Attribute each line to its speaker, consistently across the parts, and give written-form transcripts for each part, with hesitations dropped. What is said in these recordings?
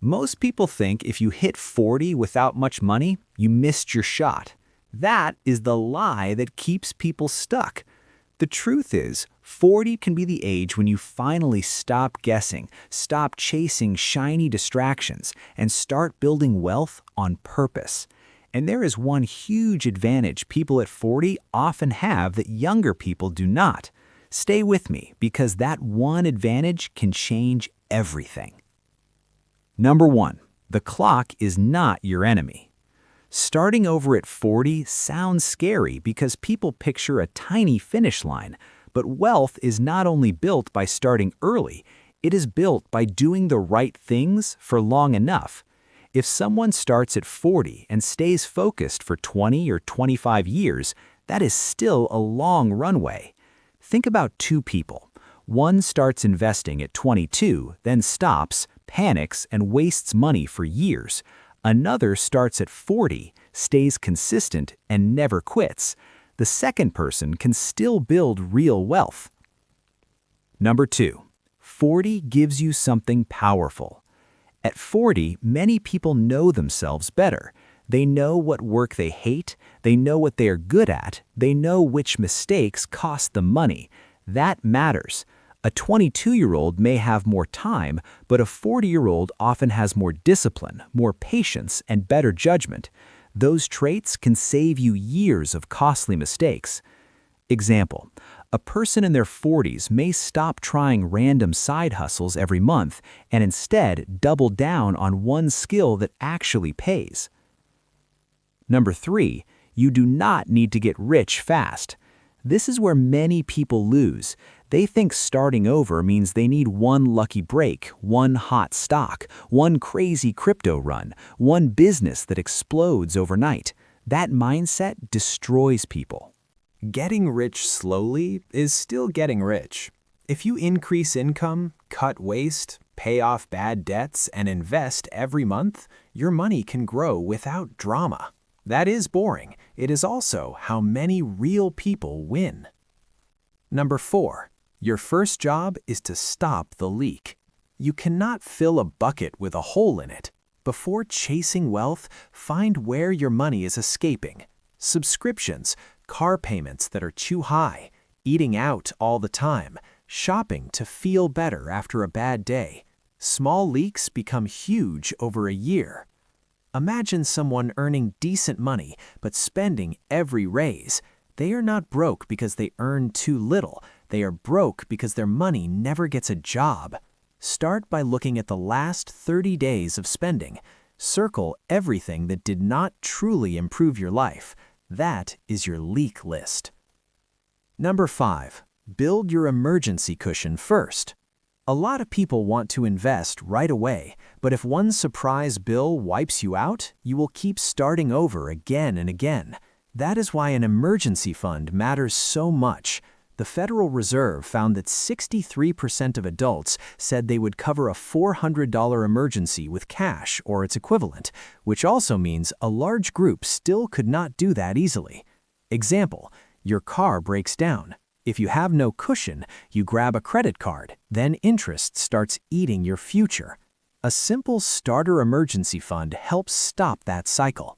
Speaker 1: Most people think if you hit 40 without much money, you missed your shot. That is the lie that keeps people stuck. The truth is, 40 can be the age when you finally stop guessing, stop chasing shiny distractions, and start building wealth on purpose. And there is one huge advantage people at 40 often have that younger people do not. Stay with me, because that one advantage can change everything. Number 1, the clock is not your enemy. Starting over at 40 sounds scary because people picture a tiny finish line, but wealth is not only built by starting early, it is built by doing the right things for long enough. If someone starts at 40 and stays focused for 20 or 25 years, that is still a long runway. Think about two people. One starts investing at 22, then stops, panics, and wastes money for years. Another starts at 40, stays consistent, and never quits. The second person can still build real wealth. Number 2, 40 gives you something powerful. At 40, many people know themselves better. They know what work they hate, they know what they are good at, they know which mistakes cost them money. That matters. A 22-year-old may have more time, but a 40-year-old often has more discipline, more patience, and better judgment. Those traits can save you years of costly mistakes. Example, a person in their 40s may stop trying random side hustles every month and instead double down on one skill that actually pays. Number 3, you do not need to get rich fast. This is where many people lose. They think starting over means they need one lucky break, one hot stock, one crazy crypto run, one business that explodes overnight. That mindset destroys people.
Speaker 2: Getting rich slowly is still getting rich. If you increase income, cut waste, pay off bad debts, and invest every month, your money can grow without drama. That is boring. It is also how many real people win. Number 4, your first job is to stop the leak. You cannot fill a bucket with a hole in it. Before chasing wealth, find where your money is escaping. Subscriptions, car payments that are too high, eating out all the time, shopping to feel better after a bad day. Small leaks become huge over a year. Imagine someone earning decent money but spending every raise. They are not broke because they earn too little. They are broke because their money never gets a job. Start by looking at the last 30 days of spending. Circle everything that did not truly improve your life. That is your leak list. Number 5, build your emergency cushion first. A lot of people want to invest right away, but if one surprise bill wipes you out, you will keep starting over again and again. That is why an emergency fund matters so much. The Federal Reserve found that 63% of adults said they would cover a $400 emergency with cash or its equivalent, which also means a large group still could not do that easily. Example, your car breaks down. If you have no cushion, you grab a credit card, then interest starts eating your future. A simple starter emergency fund helps stop that cycle.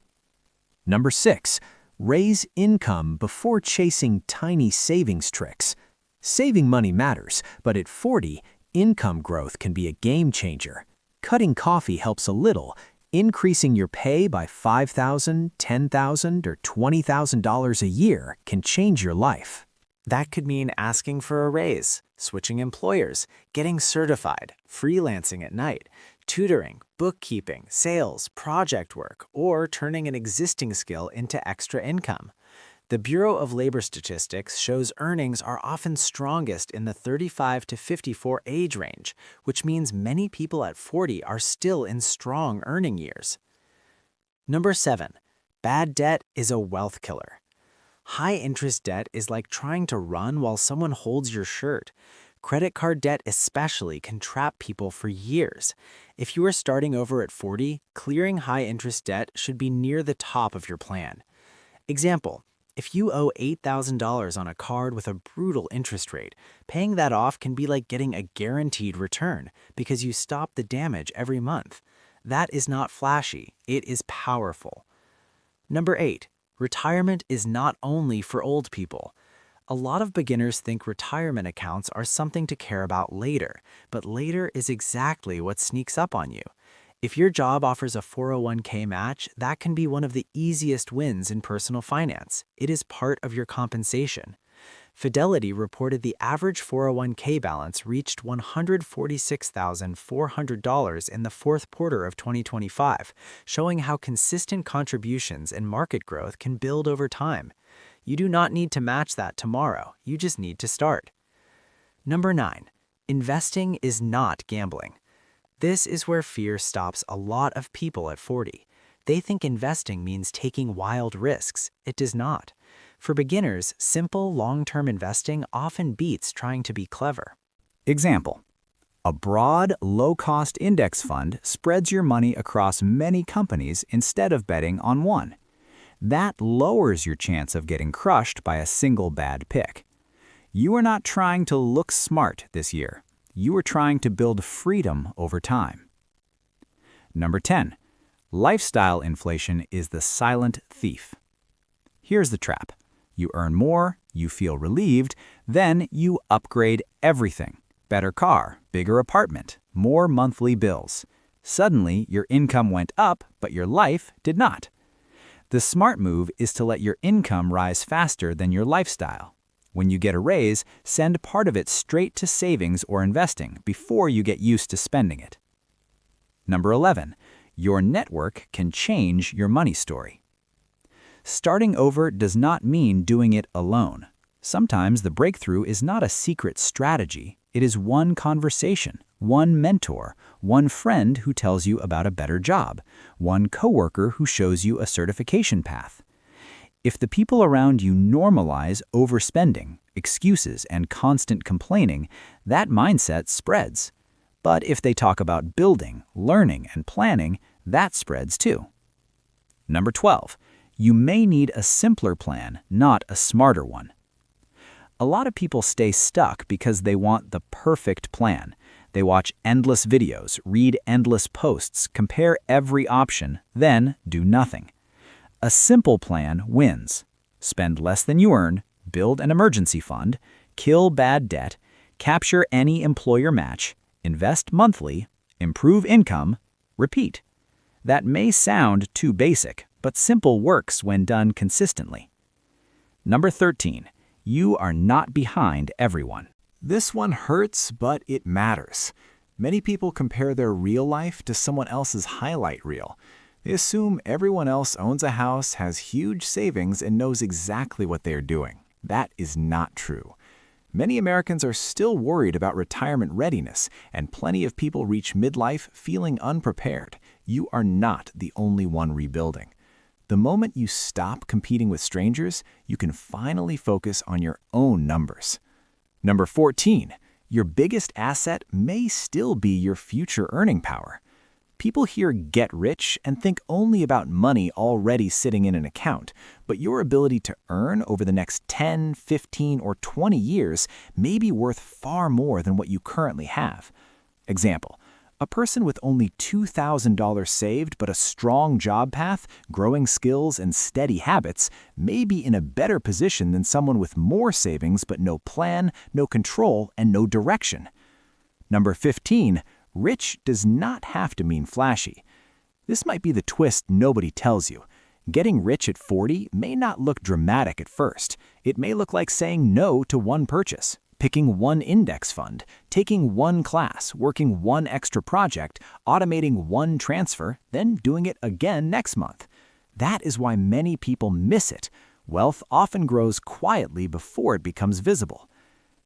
Speaker 2: Number 6, raise income before chasing tiny savings tricks. Saving money matters, but at 40, income growth can be a game changer. Cutting coffee helps a little. Increasing your pay by $5,000, $10,000, or $20,000 a year can change your life.
Speaker 3: That could mean asking for a raise, switching employers, getting certified, freelancing at night, tutoring, bookkeeping, sales, project work, or turning an existing skill into extra income. The Bureau of Labor Statistics shows earnings are often strongest in the 35 to 54 age range, which means many people at 40 are still in strong earning years. Number 7, bad debt is a wealth killer. High-interest debt is like trying to run while someone holds your shirt. Credit card debt especially can trap people for years. If you are starting over at 40, clearing high-interest debt should be near the top of your plan. Example, if you owe $8,000 on a card with a brutal interest rate, paying that off can be like getting a guaranteed return because you stop the damage every month. That is not flashy, it is powerful. Number 8, retirement is not only for old people. A lot of beginners think retirement accounts are something to care about later, but later is exactly what sneaks up on you. If your job offers a 401k match, that can be one of the easiest wins in personal finance. It is part of your compensation. Fidelity reported the average 401k balance reached $146,400 in the fourth quarter of 2025, showing how consistent contributions and market growth can build over time. You do not need to match that tomorrow, you just need to start. Number 9, investing is not gambling. This is where fear stops a lot of people at 40. They think investing means taking wild risks. It does not. For beginners, simple, long-term investing often beats trying to be clever.
Speaker 1: Example: a broad, low-cost index fund spreads your money across many companies instead of betting on one. That lowers your chance of getting crushed by a single bad pick. You are not trying to look smart this year. You are trying to build freedom over time. Number 10. Lifestyle inflation is the silent thief. Here's the trap. You earn more, you feel relieved, then you upgrade everything. Better car, bigger apartment, more monthly bills. Suddenly, your income went up, but your life did not. The smart move is to let your income rise faster than your lifestyle. When you get a raise, send part of it straight to savings or investing before you get used to spending it. Number 11. Your network can change your money story. Starting over does not mean doing it alone. Sometimes the breakthrough is not a secret strategy. It is one conversation, one mentor, one friend who tells you about a better job, one coworker who shows you a certification path. If the people around you normalize overspending, excuses, and constant complaining, that mindset spreads. But if they talk about building, learning, and planning, that spreads too. Number 12. You may need a simpler plan, not a smarter one. A lot of people stay stuck because they want the perfect plan. They watch endless videos, read endless posts, compare every option, then do nothing. A simple plan wins. Spend less than you earn, build an emergency fund, kill bad debt, capture any employer match, invest monthly, improve income, repeat. That may sound too basic, but simple works when done consistently. Number 13. You are not behind everyone.
Speaker 2: This one hurts, but it matters. Many people compare their real life to someone else's highlight reel. They assume everyone else owns a house, has huge savings, and knows exactly what they are doing. That is not true. Many Americans are still worried about retirement readiness, and plenty of people reach midlife feeling unprepared. You are not the only one rebuilding. The moment you stop competing with strangers, you can finally focus on your own numbers. Number 14. Your biggest asset may still be your future earning power. People hear get rich and think only about money already sitting in an account, but your ability to earn over the next 10, 15, or 20 years may be worth far more than what you currently have. Example: a person with only $2,000 saved but a strong job path, growing skills, and steady habits may be in a better position than someone with more savings but no plan, no control, and no direction. Number 15. Rich does not have to mean flashy. This might be the twist nobody tells you. Getting rich at 40 may not look dramatic at first. It may look like saying no to one purchase, picking one index fund, taking one class, working one extra project, automating one transfer, then doing it again next month. That is why many people miss it. Wealth often grows quietly before it becomes visible.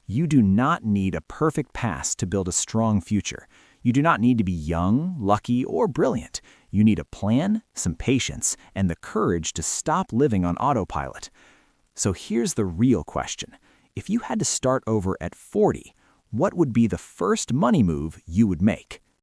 Speaker 2: You do not need a perfect past to build a strong future. You do not need to be young, lucky, or brilliant. You need a plan, some patience, and the courage to stop living on autopilot. So here's the real question. If you had to start over at 40, what would be the first money move you would make?